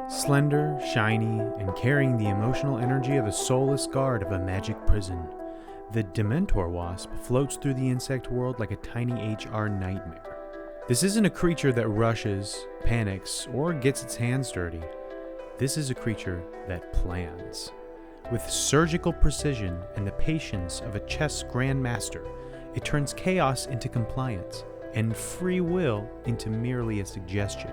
Slender, shiny, and carrying the emotional energy of a soulless guard of a magic prison, the Dementor wasp floats through the insect world like a tiny HR nightmare. This isn't a creature that rushes, panics, or gets its hands dirty. This is a creature that plans. With surgical precision and the patience of a chess grandmaster, it turns chaos into compliance, and free will into merely a suggestion.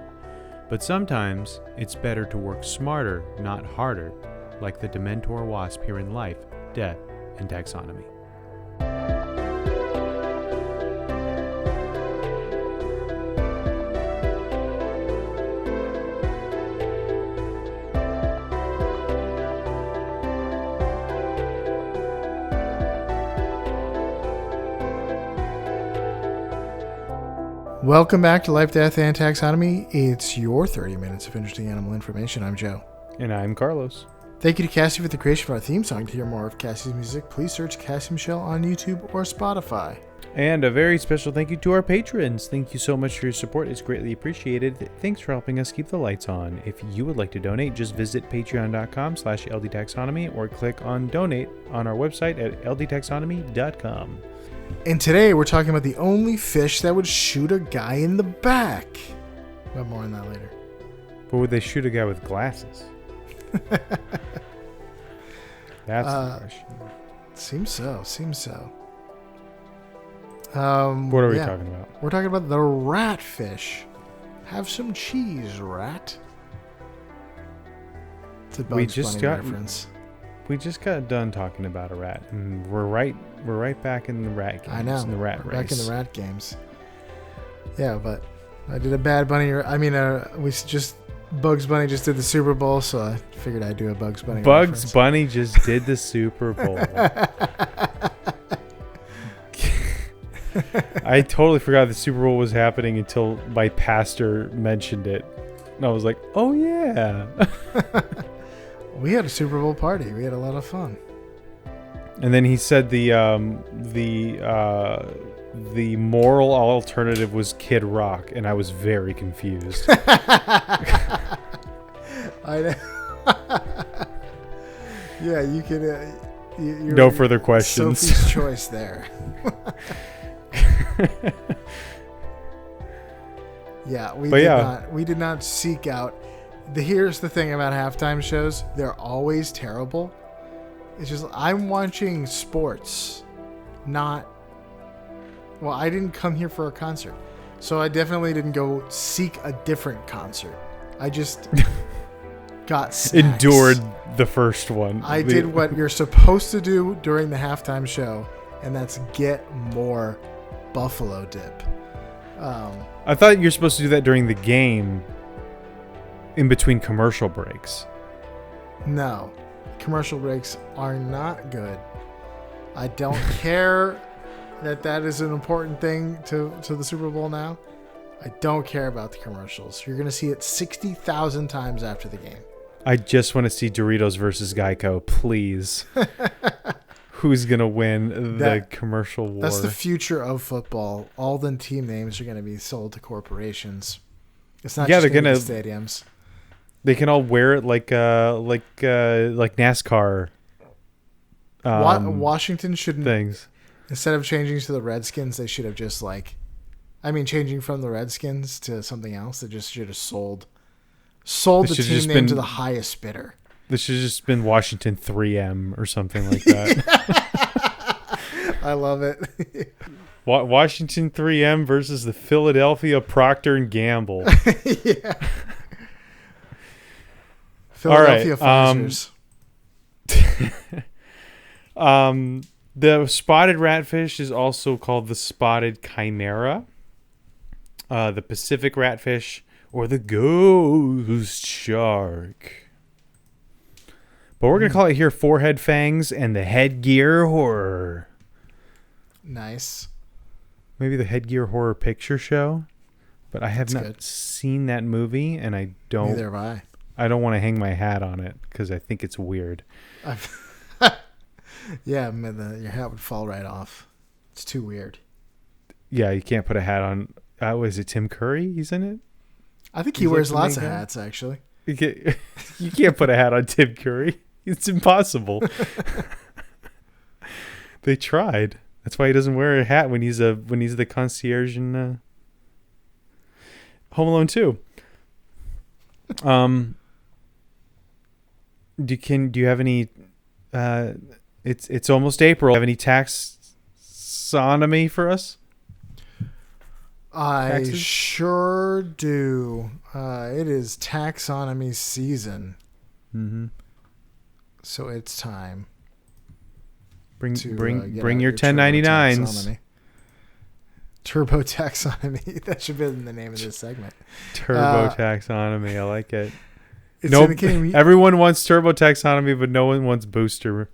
But sometimes, it's better to work smarter, not harder, like the Dementor wasp here in Life, Death, and Taxonomy. Welcome back to Life, Death, and Taxonomy. It's your 30 minutes of interesting animal information. I'm Joe. And I'm Carlos. Thank you to Cassie for the creation of our theme song. To hear more of Cassie's music, please search Cassie Michelle on YouTube or Spotify. And a very special thank you to our patrons. Thank you so much for your support. It's greatly appreciated. Thanks for helping us keep the lights on. If you would like to donate, just visit patreon.com/ldtaxonomy or click on donate on our website at ldtaxonomy.com. And today we're talking about the only fish that would shoot a guy in the back. But more on that later. But would they shoot a guy with glasses? That's the question. Seems so. What are we talking about? We're talking about the ratfish. Have some cheese, rat. It's a Bugs Bunny reference. We just got done talking about a rat, and we're right back in the rat games. I know. In the rat race. Back in the rat games. Yeah, but I did a bad bunny. Bugs Bunny just did the Super Bowl, so I figured I'd do a Bugs Bunny reference. Bunny just did the Super Bowl. I totally forgot the Super Bowl was happening until my pastor mentioned it. And I was like, oh yeah. We had a Super Bowl party. We had a lot of fun. And then he said the moral alternative was Kid Rock, and I was very confused. I know. Yeah, you could. No further questions. Sophie's choice there. Yeah, we did not seek out. Here's the thing about halftime shows. They're always terrible. It's just, I'm watching sports, not... Well, I didn't come here for a concert. So I definitely didn't go seek a different concert. I just got snacks. Endured the first one. I did what you're supposed to do during the halftime show, and that's get more buffalo dip. I thought you're supposed to do that during the game. In between commercial breaks. No. Commercial breaks are not good. I don't care that is an important thing to the Super Bowl now. I don't care about the commercials. You're going to see it 60,000 times after the game. I just want to see Doritos versus Geico, please. Who's going to win the commercial war? That's the future of football. All the team names are going to be sold to corporations. It's not just going to be stadiums. They can all wear it like NASCAR. Washington shouldn't. Things. Instead of changing to the Redskins, they should have just changing from the Redskins to something else. They just should have sold the team name to the highest bidder. This should have just been Washington 3M or something like that. I love it. Washington 3M versus the Philadelphia Procter & Gamble. Yeah. Philadelphia Pfizer's. The spotted ratfish is also called the spotted chimera, the Pacific ratfish, or the ghost shark. But we're going to call it here forehead fangs and the headgear horror. Nice. Maybe the headgear horror picture show, but I have not seen that movie, and I don't. Neither have I. I don't want to hang my hat on it because I think it's weird. Yeah, your hat would fall right off. It's too weird. Yeah, you can't put a hat on. Was it Tim Curry? He's in it? I think he wears lots of hats, actually. You can't put a hat on Tim Curry. It's impossible. They tried. That's why he doesn't wear a hat when he's the concierge in Home Alone 2. Do you have any? It's almost April. Do you have any taxonomy for us? Taxes? Sure do. It is taxonomy season. Mm-hmm. So it's time. Bring your 1099s. Turbo taxonomy. That should be the name of this segment. Turbo taxonomy. I like it. Nope. Everyone wants turbo taxonomy, but no one wants booster.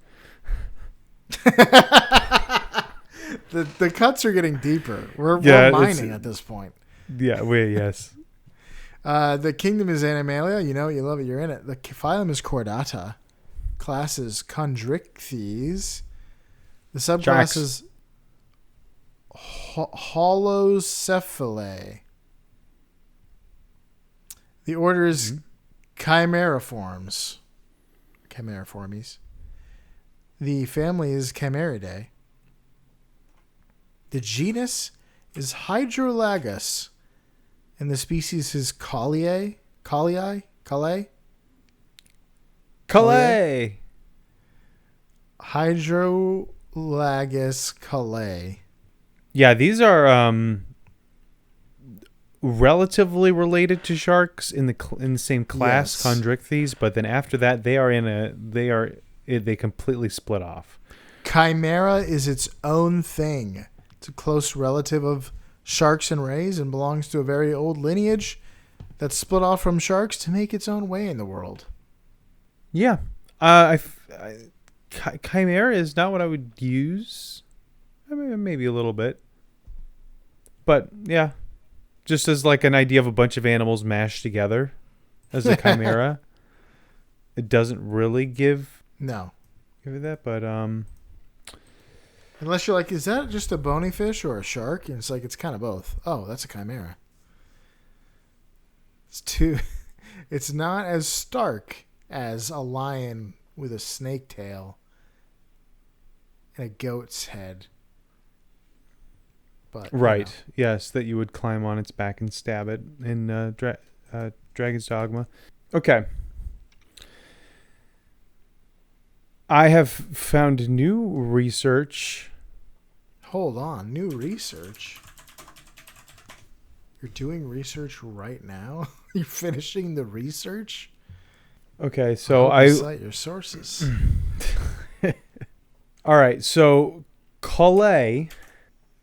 The cuts are getting deeper. We're mining at this point. Yeah, yes. The kingdom is Animalia. You know it, you love it, you're in it. The phylum is Chordata. Class is Chondrichthyes. The subclass is Holocephalae. The order is Chimeriformes. The family is Chimeridae. The genus is Hydrolagus. And the species is Calais. Hydrolagus Calais. Yeah, these are relatively related to sharks in the same class, yes. Chondrichthyes, but then after that they completely split off. Chimera is its own thing. It's a close relative of sharks and rays and belongs to a very old lineage that split off from sharks to make its own way in the world. Yeah. Chimera is not what I would use. I mean, maybe a little bit. But, yeah. Just as like an idea of a bunch of animals mashed together as a chimera. It doesn't really give it that, but unless you're like, is that just a bony fish or a shark? And it's like, it's kind of both. Oh, that's a chimera. It's not as stark as a lion with a snake tail and a goat's head. But right. Yes, that you would climb on its back and stab it in Dragon's Dogma. Okay. I have found new research. Hold on. New research? You're doing research right now? You're finishing the research? Okay, so cite your sources. All right, so Calais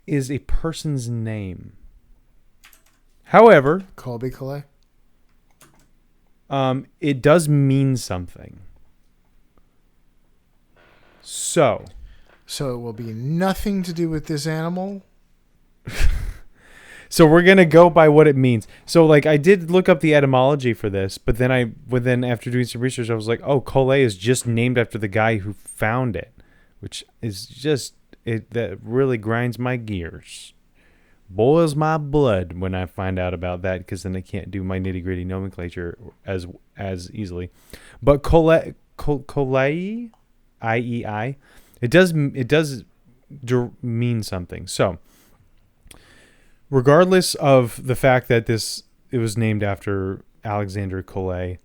is a person's name. However, Colby Calais? It does mean something. So it will be nothing to do with this animal? So we're going to go by what it means. So like I did look up the etymology for this, but then after doing some research, I was like, oh, Calais is just named after the guy who found it, which is just, that really grinds my gears. Boils my blood when I find out about that, because then I can't do my nitty gritty nomenclature as easily. But Calais, IEI, it does mean something. So regardless of the fact that it was named after Alexander Calais,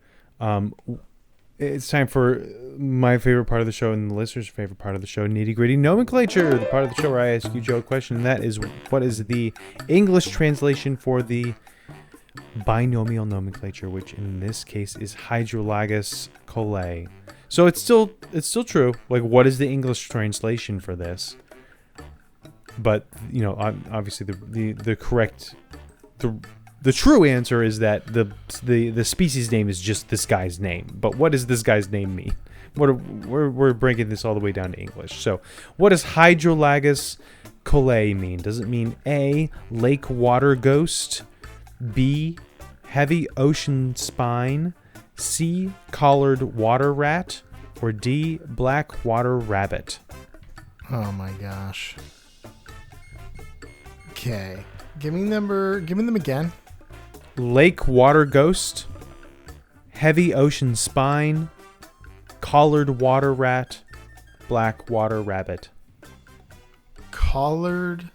it's time for my favorite part of the show and the listener's favorite part of the show, nitty gritty nomenclature, the part of the show where I ask you, Joe, a question, and that is, what is the English translation for the binomial nomenclature, which in this case is Hydrolagus Calais. So it's still true. Like, what is the English translation for this? But obviously the correct, the true answer is that the species name is just this guy's name. But what does this guy's name mean? We're breaking this all the way down to English. So what does Hydrolagus Calais mean? Does it mean A, lake water ghost, B, heavy ocean spine, C, collared water rat, or D, black water rabbit? Oh my gosh. Okay. Give me them again. Lake water ghost, heavy ocean spine, collared water rat, black water rabbit. Collared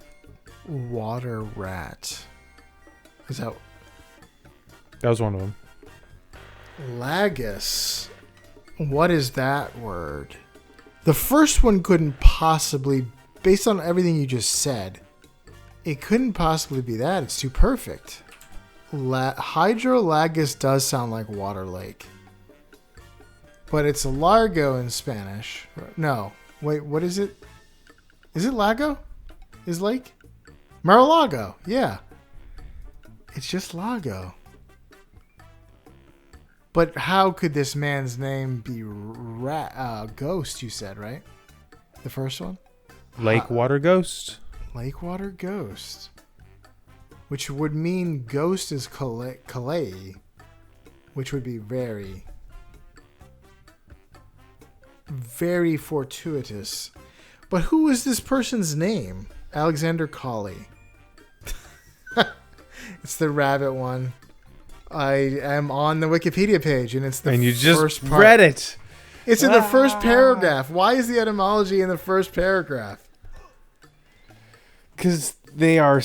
water rat. Is that was one of them. Lagus? What is that word? The first one couldn't possibly, based on everything you just said, it couldn't possibly be that. It's too perfect. Hydrolagus does sound like water lake. But it's Largo in Spanish. No. Wait, what is it? Is it Lago? Is lake? Mar-a-Lago. Yeah. It's just Lago. But how could this man's name be Ghost, you said, right? The first one? Lake Water Ghost. Lake Water Ghost. Which would mean ghost is Calais. Which would be very, very fortuitous. But who is this person's name? Alexander Colley. It's the rabbit one. I am on the Wikipedia page, and it's the and you first just part. read it. It's in the first paragraph. Why is the etymology in the first paragraph? Because they are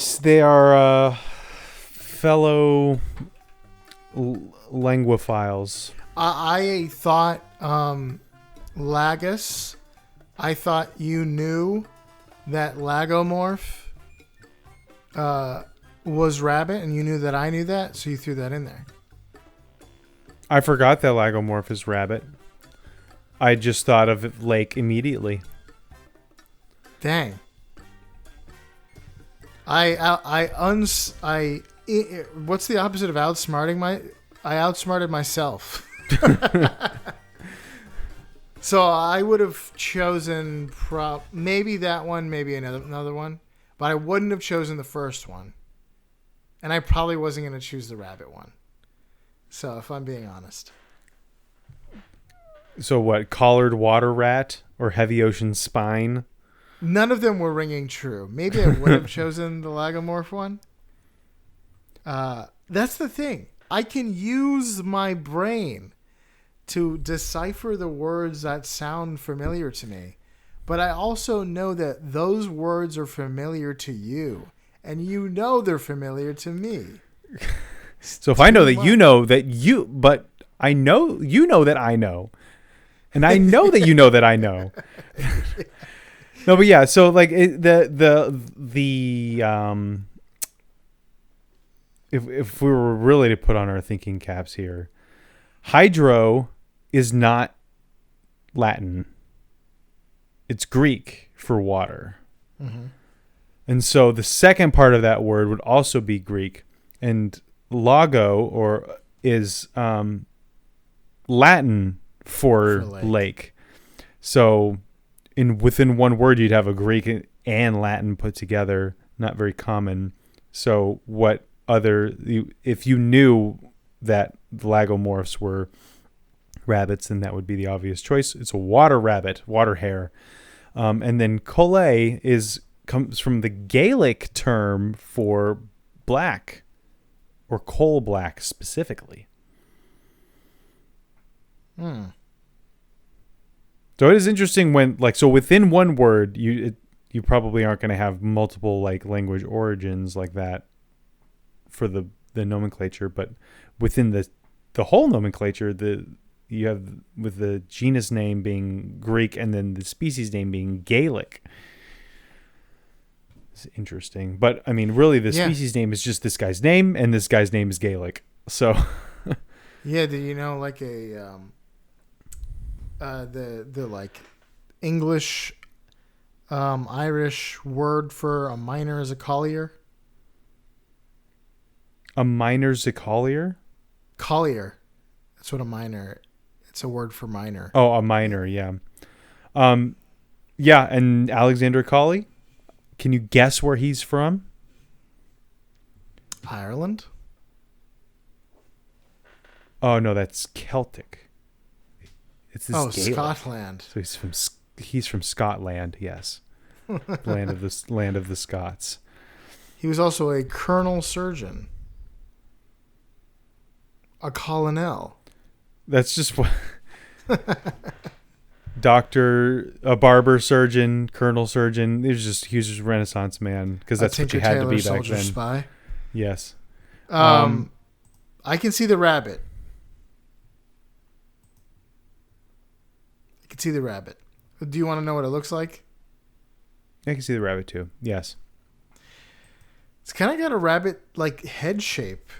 fellow languophiles. I thought Lagus. I thought you knew that lagomorph was rabbit, and you knew that I knew that, so you threw that in there. I forgot that lagomorph is rabbit. I just thought of lake immediately. Dang. What's the opposite of outsmarting I outsmarted myself. So I would have chosen maybe that one, maybe another one, but I wouldn't have chosen the first one. And I probably wasn't going to choose the rabbit one. So if I'm being honest. So what, collared water rat or heavy ocean spine? None of them were ringing true. Maybe I would have chosen the lagomorph one. That's the thing. I can use my brain to decipher the words that sound familiar to me. But I also know that those words are familiar to you. And you know they're familiar to me. So if I know that you know that you, but I know you know that I know. And I know that you know that I know. No, but yeah, so like if we were really to put on our thinking caps here, hydro is not Latin. It's Greek for water. Mm-hmm. And so the second part of that word would also be Greek, and lago is Latin for lake. So within one word you'd have a Greek and Latin put together, not very common. So if you knew that the lagomorphs were rabbits, then that would be the obvious choice. It's a water rabbit, water hare. And then Collet comes from the Gaelic term for black, or coal black specifically. So it is interesting when, so within one word, you probably aren't going to have multiple language origins like that for the nomenclature, but within the whole nomenclature, you have with the genus name being Greek and then the species name being Gaelic. It's interesting, but I mean, really, the species name is just this guy's name, and this guy's name is Gaelic. So, yeah. Do you know the English, Irish word for a miner is a collier? A miner's a collier? Collier. That's what a miner. It's a word for miner. Oh, a miner. Yeah. Yeah. And Alexander Colley. Can you guess where he's from? Ireland? Oh, no, that's Celtic. It's this Gaelic. Scotland. So he's from Scotland, yes. land of the Scots. He was also a colonel surgeon. A colonel. That's just what doctor, a barber, surgeon, colonel surgeon. He was just a Renaissance man because that's what you had to be back soldier, then. Spy. Yes. I can see the rabbit. Do you want to know what it looks like? I can see the rabbit too. Yes. It's kind of got a rabbit-like head shape.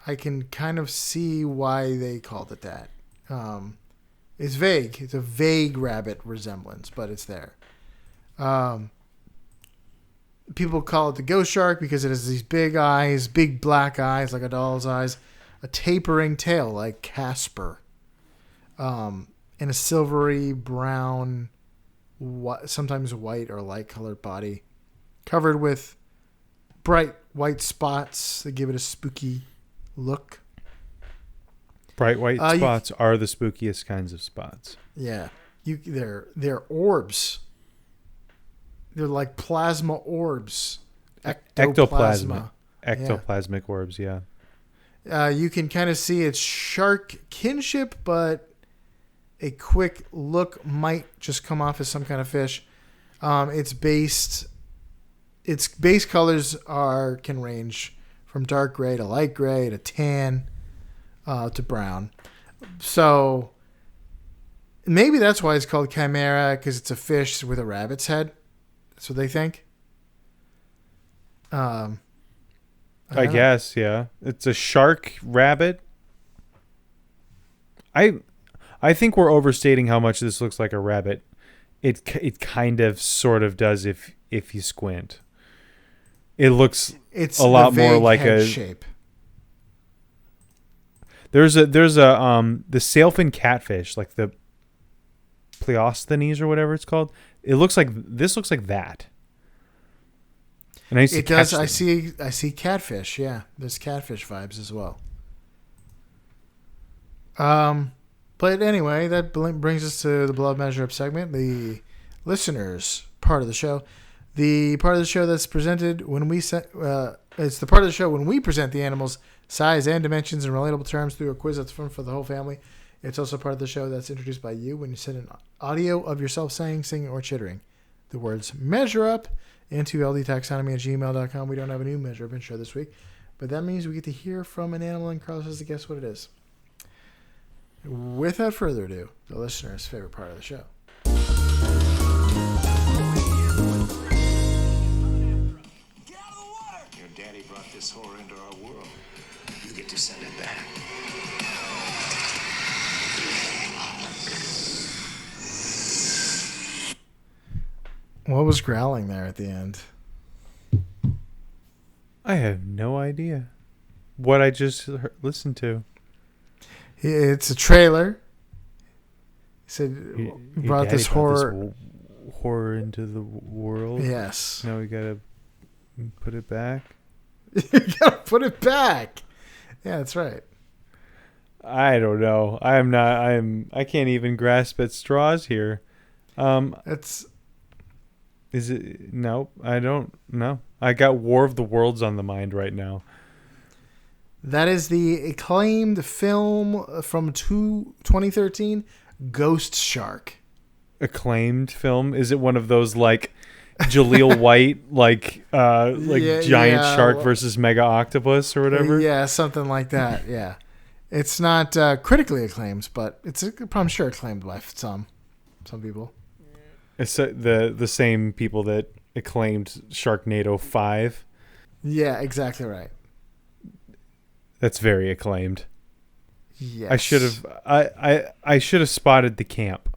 I can kind of see why they called it that. It's vague. It's a vague rabbit resemblance, but it's there. People call it the ghost shark because it has these big eyes, big black eyes like a doll's eyes, a tapering tail like Casper, and a silvery brown, sometimes white or light-colored body, covered with bright white spots that give it a spooky look. Bright white spots are the spookiest kinds of spots. Yeah, they're orbs. They're like plasma orbs. Ectoplasmic orbs. Yeah. You can kind of see its shark kinship, but a quick look might just come off as some kind of fish. Its base colors can range from dark gray to light gray to tan to brown. So maybe that's why it's called chimera, because it's a fish with a rabbit's head. That's what they think. I guess, yeah. It's a shark rabbit. I think we're overstating how much this looks like a rabbit. It kind of sort of does if you squint. It looks a lot more like a shape. There's the sailfin catfish, like the Pleosthenes or whatever it's called. This looks like that. And I see catfish. Yeah, there's catfish vibes as well. But anyway, that brings us to the blood measure up segment, the listeners part of the show. The part of the show that's presented when it's the part of the show when we present the animal's size and dimensions in relatable terms through a quiz that's fun for the whole family. It's also part of the show that's introduced by you when you send an audio of yourself saying, singing, or chittering the words measure up into ldtaxonomy@gmail.com. We don't have a new measure up intro this week, but that means we get to hear from an animal, and Carlos has to guess what it is. Without further ado, the listener's favorite part of the show. Get out of the water! Your daddy brought this horror into our world. You get to send it back. What was growling there at the end? I have no idea what I just listened to. It's a trailer. He said, brought this horror into the world. Yes. Now we gotta put it back. You gotta put it back. Yeah, that's right. I don't know. I can't even grasp at straws here. Is it? No, I don't know. I got War of the Worlds on the mind right now. That is the acclaimed film from 2013, Ghost Shark. Acclaimed film? Is it one of those like Jaleel White, giant shark versus mega octopus or whatever? Yeah, something like that. Yeah, it's not critically acclaimed, but it's I'm sure acclaimed by some people. It's the same people that acclaimed Sharknado 5. Yeah, exactly right. That's very acclaimed. Yes. I should have spotted the camp.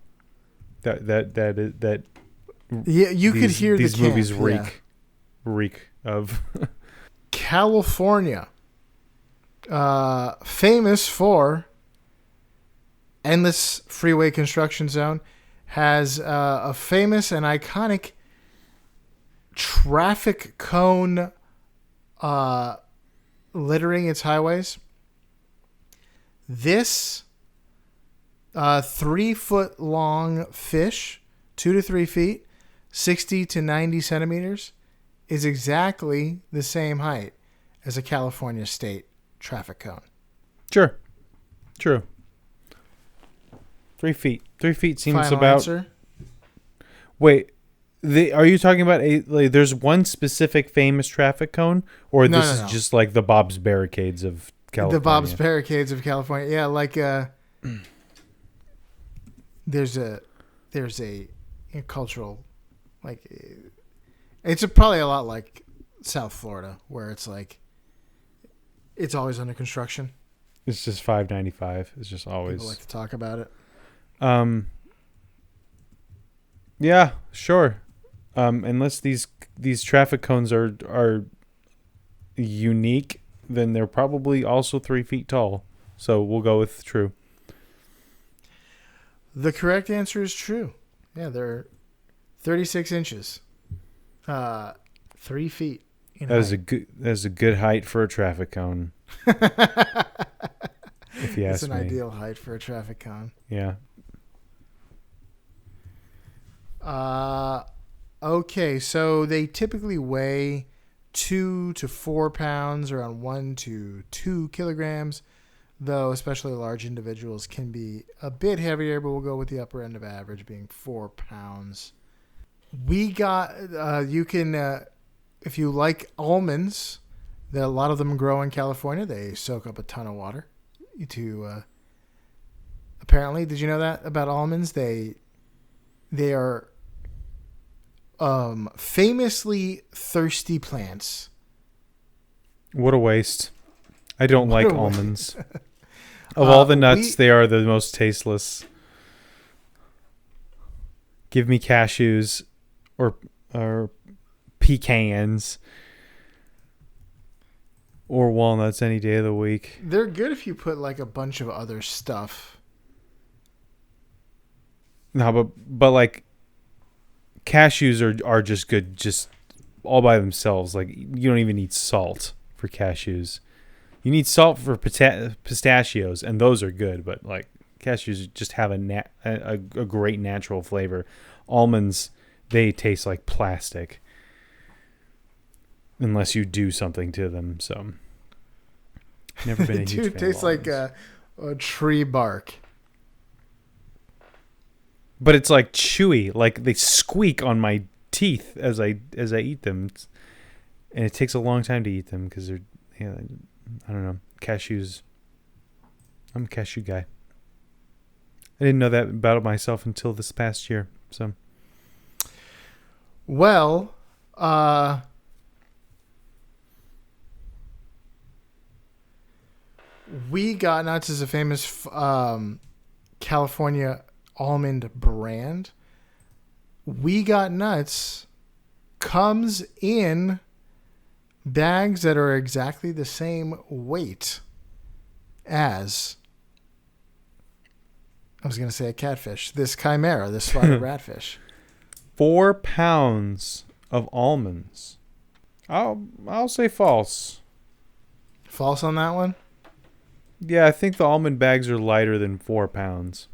That yeah, you could hear these the camp, movies reek of California. Famous for endless freeway construction zone, has a famous and iconic traffic cone littering its highways. This 3-foot long fish, 2 to 3 feet, 60 to 90 centimeters, is exactly the same height as a California state traffic cone. Sure. True. 3 feet. 3 feet seems Final about. answer? Wait, are you talking about there's one specific famous traffic cone, or No, this is just like the Bob's Barricades of California? The Bob's Barricades of California. Yeah, like there's a cultural, like, it's probably a lot like South Florida, where it's like it's always under construction. It's just $5.95. It's just always. People like to talk about it. Yeah, sure. Unless these traffic cones are unique, then they're probably also 3 feet tall. So we'll go with true. The correct answer is true. Yeah, they're 36 inches. 3 feet. That is a good height for a traffic cone. If you ask me. It's an ideal height for a traffic cone. Yeah. Okay, so they typically weigh 2 to 4 pounds, around 1 to 2 kilograms, though especially large individuals can be a bit heavier, but we'll go with the upper end of average being 4 pounds. We got, you can, if you like almonds, a lot of them grow in California. They soak up a ton of water. Apparently, did you know that about almonds? They are famously thirsty plants. What a waste. I don't like almonds. Of all the nuts, they are the most tasteless. Give me cashews or pecans or walnuts any day of the week. They're good if you put like a bunch of other stuff. No, but like cashews are just good just all by themselves. Like you don't even need salt for cashews. You need salt for pistachios, and those are good. But like cashews just have a great natural flavor. Almonds, they taste like plastic unless you do something to them. So never been a huge fan It tastes like a tree bark. But it's like chewy, like they squeak on my teeth as I eat them, and it takes a long time to eat them because they're, I don't know, cashews. I'm a cashew guy. I didn't know that about myself until this past year. So, well, We Got Nuts is a famous California almond brand. We Got Nuts comes in bags that are exactly the same weight as, I was going to say a catfish, this chimera, this spotted ratfish. 4 pounds of almonds. I'll say false. False on that one? Yeah, I think the almond bags are lighter than 4 pounds.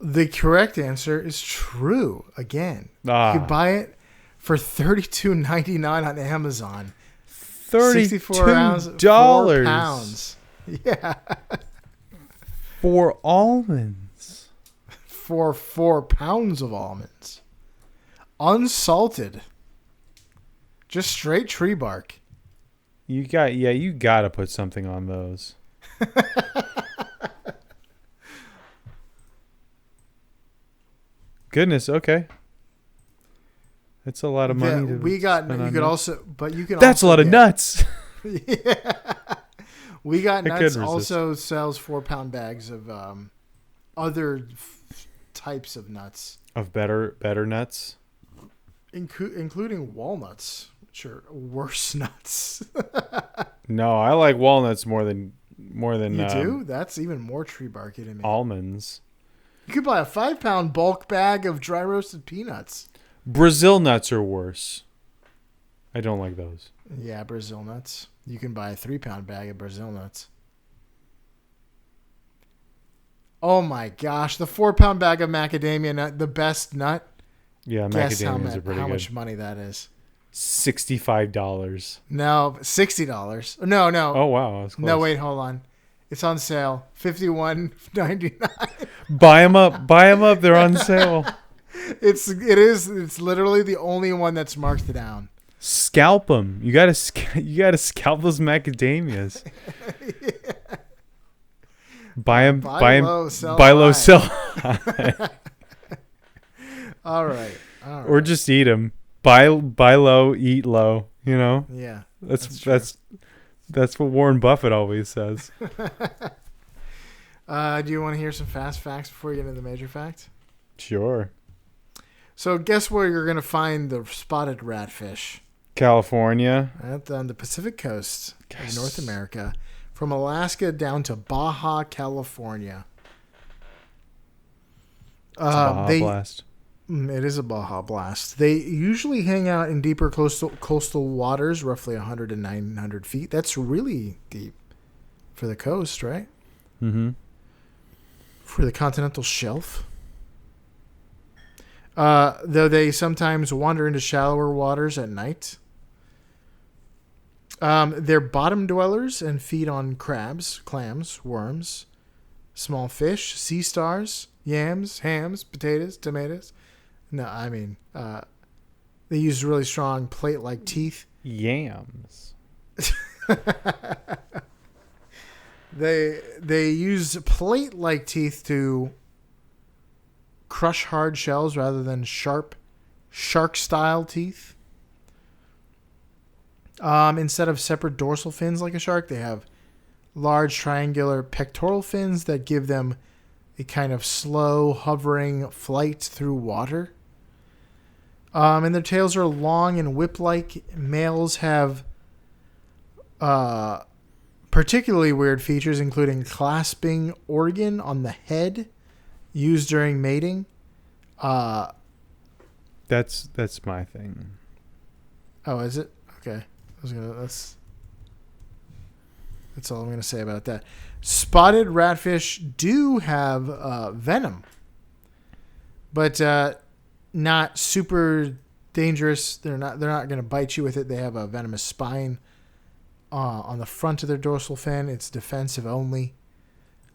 The correct answer is true. Again, you can buy it for $32.99 on Amazon. $32. 4 pounds. Yeah. For almonds. For 4 pounds of almonds. Unsalted. Just straight tree bark. You got to put something on those. Goodness, okay. That's a lot of money. Yeah, we got. You could also, but you can. That's also a lot of nuts. Yeah. We Got Nuts also sells 4-pound bags of other types of nuts. Of better nuts, including walnuts, which are worse nuts. No, I like walnuts more than. You do? That's even more tree barky to me. Almonds. You could buy a 5-pound bulk bag of dry roasted peanuts. Brazil nuts are worse. I don't like those. Yeah, Brazil nuts. You can buy a 3-pound bag of Brazil nuts. Oh my gosh, the 4-pound bag of macadamia nut, the best nut. Yeah, macadamias are pretty good. How much money that is? $65. No, $60. No. Oh wow, that's close. No, wait, hold on. It's on sale, $51.99. Buy them up. Buy them up. They're on sale. It's literally the only one that's marked down. Scalp them. You gotta scalp those macadamias. Yeah. Buy them. Buy low, sell high. All right. Or just eat them. Buy low, eat low. You know. Yeah. That's what Warren Buffett always says. Do you want to hear some fast facts before we get into the major facts? Sure. So guess where you're going to find the spotted ratfish? California. On the Pacific coast of North America. From Alaska down to Baja, California. Baja Blast. It is a Baja Blast. They usually hang out in deeper coastal waters, roughly 100 to 900 feet. That's really deep for the coast, right? Mm-hmm. For the continental shelf. Though they sometimes wander into shallower waters at night. They're bottom dwellers and feed on crabs, clams, worms, small fish, sea stars, yams, hams, potatoes, tomatoes. No, I mean, they use really strong plate-like teeth. Yams. They use plate-like teeth to crush hard shells rather than sharp shark-style teeth. Instead of separate dorsal fins like a shark, they have large triangular pectoral fins that give them a kind of slow, hovering flight through water. And their tails are long and whip-like. Males have particularly weird features, including clasping organ on the head used during mating. That's my thing. Oh, is it? Okay. That's all I'm gonna say about that. Spotted ratfish do have venom, but not super dangerous. They're not gonna bite you with it. They have a venomous spine on the front of their dorsal fin. It's defensive only.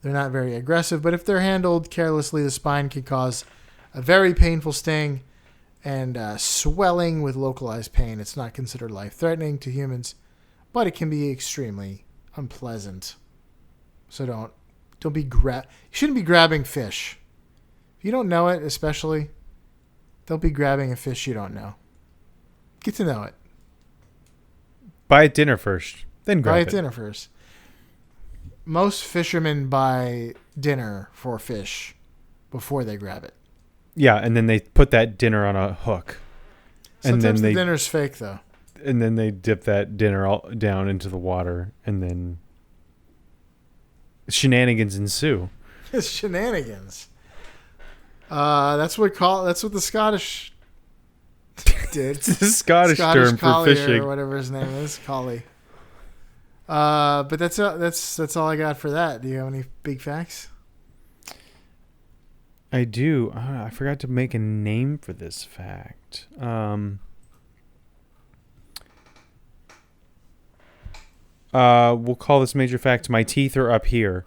They're not very aggressive, but if they're handled carelessly, the spine can cause a very painful sting and swelling with localized pain. It's not considered life-threatening to humans, but it can be extremely unpleasant. So don't be you shouldn't be grabbing fish. If you don't know it, especially, don't be grabbing a fish you don't know. Get to know it. Buy it dinner first, then grab it. Buy it dinner first. Most fishermen buy dinner for fish before they grab it. Yeah, and then they put that dinner on a hook. Sometimes the dinner's fake, though. And then they dip that dinner all down into the water, and then shenanigans ensue. It's shenanigans. That's what the Scottish did. It's a Scottish term for fishing, or whatever his name is, collie. But that's all I got for that. Do you have any big facts? I do. I forgot to make a name for this fact. We'll call this major fact. My teeth are up here.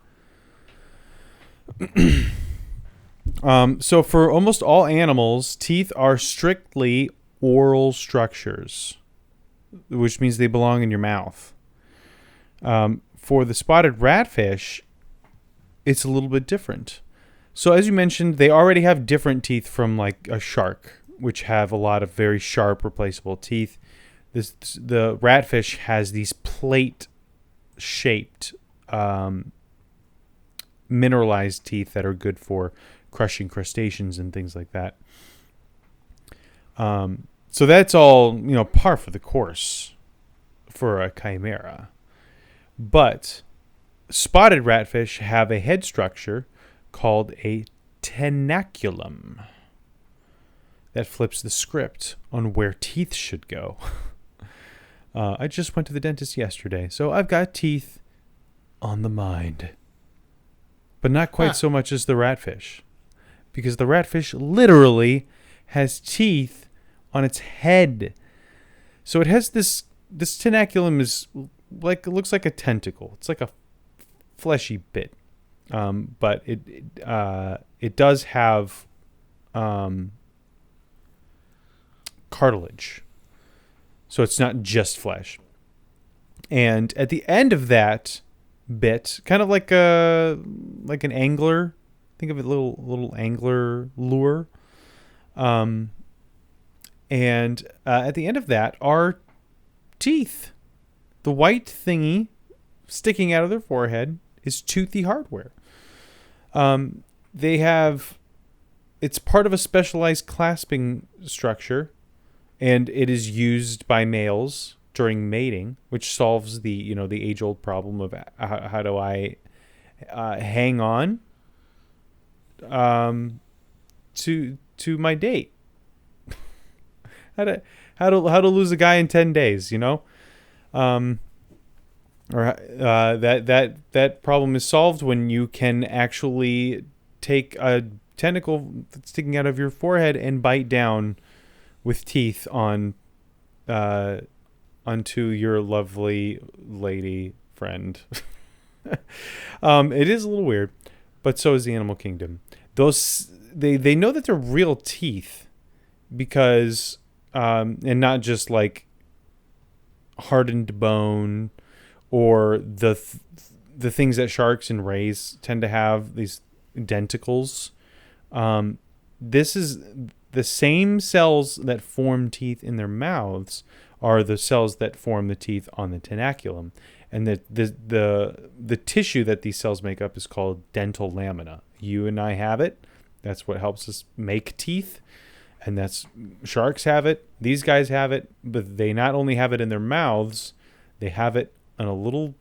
So for almost all animals, teeth are strictly oral structures, which means they belong in your mouth. For the spotted ratfish, it's a little bit different. So as you mentioned, they already have different teeth from like a shark, which have a lot of very sharp replaceable teeth. The ratfish has these plate-shaped mineralized teeth that are good for crushing crustaceans and things like that. So that's all, par for the course for a chimera. But spotted ratfish have a head structure called a tenaculum that flips the script on where teeth should go. I just went to the dentist yesterday, so I've got teeth on the mind. But not quite so much as the ratfish. Because the ratfish literally has teeth on its head. So it has this tenaculum is like, it looks like a tentacle. It's like a fleshy bit, but it does have cartilage, so it's not just flesh. And at the end of that bit, kind of like an angler, think of a little angler lure. And at the end of that are teeth. The white thingy sticking out of their forehead is toothy hardware. It's part of a specialized clasping structure, and it is used by males during mating, which solves the age-old problem of how do I hang on to my date. how to lose a guy in 10 days, that problem is solved when you can actually take a tentacle sticking out of your forehead and bite down with teeth onto your lovely lady friend. It is a little weird, but so is the animal kingdom. Those they know that they're real teeth because and not just like hardened bone or the things that sharks and rays tend to have, these denticles. This is the same cells that form teeth in their mouths are the cells that form the teeth on the tenaculum, and the tissue that these cells make up is called dental lamina. You and I have it. That's what helps us make teeth, and that's sharks have it. These guys have it, but they not only have it in their mouths, they have it on a little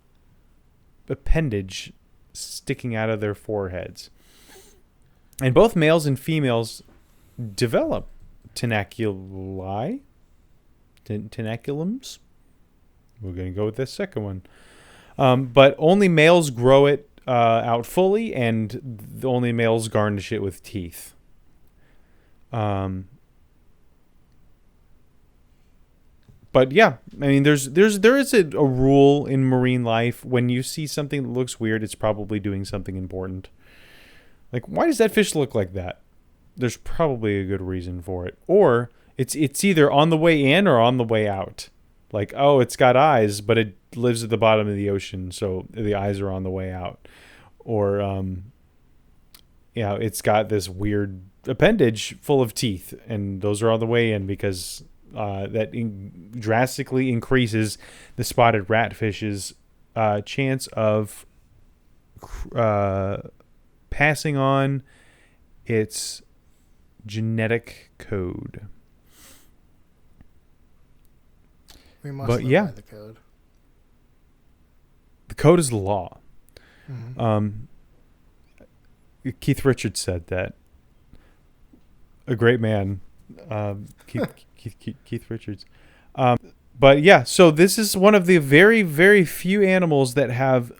appendage sticking out of their foreheads. And both males and females develop tenaculums. We're going to go with this second one. But only males grow it out fully, and only males garnish it with teeth. But yeah, I mean, there is a rule in marine life. When you see something that looks weird, it's probably doing something important. Like, why does that fish look like that? There's probably a good reason for it. Or it's either on the way in or on the way out. Like, oh, it's got eyes, but it lives at the bottom of the ocean, so the eyes are on the way out. Or, it's got this weird appendage full of teeth, and those are on the way in because that drastically increases the spotted ratfish's chance of passing on its genetic code. We must live by the code. The code is the law. Mm-hmm. Keith Richards said that. A great man, Keith Richards. But yeah, so this is one of the very, very few animals that have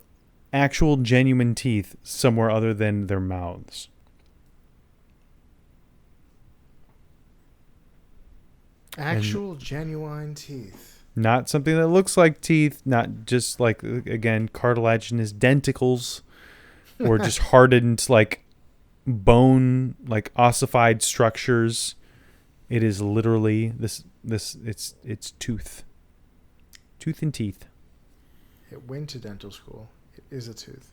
actual genuine teeth somewhere other than their mouths. Actual genuine teeth. Not something that looks like teeth, not just like, again, cartilaginous denticles, or just hardened like bone, like ossified structures. It is literally it's tooth and teeth. It went to dental school. It is a tooth.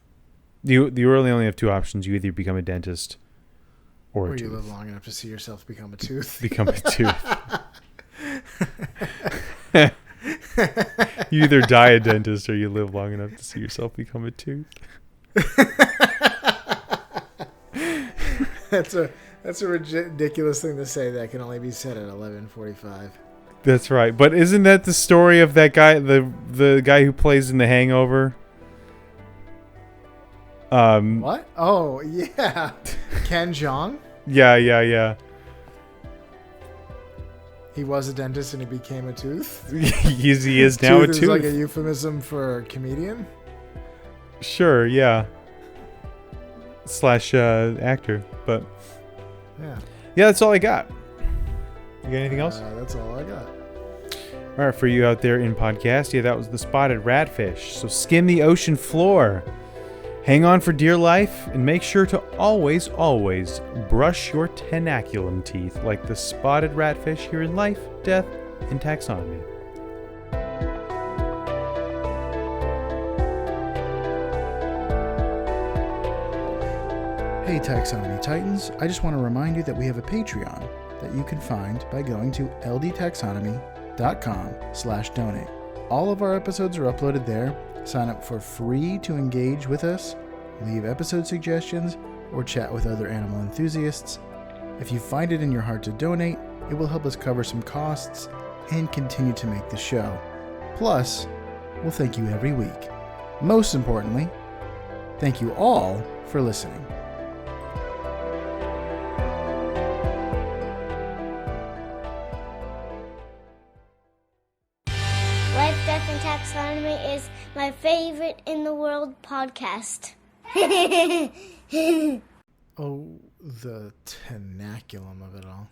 You really only have two options. You either become a dentist or a tooth. Or you live long enough to see yourself become a tooth. Become a tooth. You either die a dentist or you live long enough to see yourself become a tooth. That's a ridiculous thing to say that can only be said at 11:45. That's right. But isn't that the story of that guy, the guy who plays in The Hangover? What? Oh, yeah. Ken Jeong? Yeah. He was a dentist and he became a tooth? he is now a tooth. Is like a euphemism for comedian? Sure, yeah. / actor, but yeah, that's all I got. You got anything else? That's all I got. All right, for you out there in podcast, that was the spotted ratfish. So skim the ocean floor. Hang on for dear life, and make sure to always, always brush your tenaculum teeth like the spotted ratfish here in Life, Death, and Taxonomy. Hey Taxonomy Titans, I just want to remind you that we have a Patreon that you can find by going to ldtaxonomy.com/donate. All of our episodes are uploaded there. Sign up for free to engage with us, leave episode suggestions, or chat with other animal enthusiasts. If you find it in your heart to donate, it will help us cover some costs and continue to make the show. Plus, we'll thank you every week. Most importantly, thank you all for listening. Life, Death, and Taxonomy is my favorite in the world podcast. Oh, the tenaculum of it all.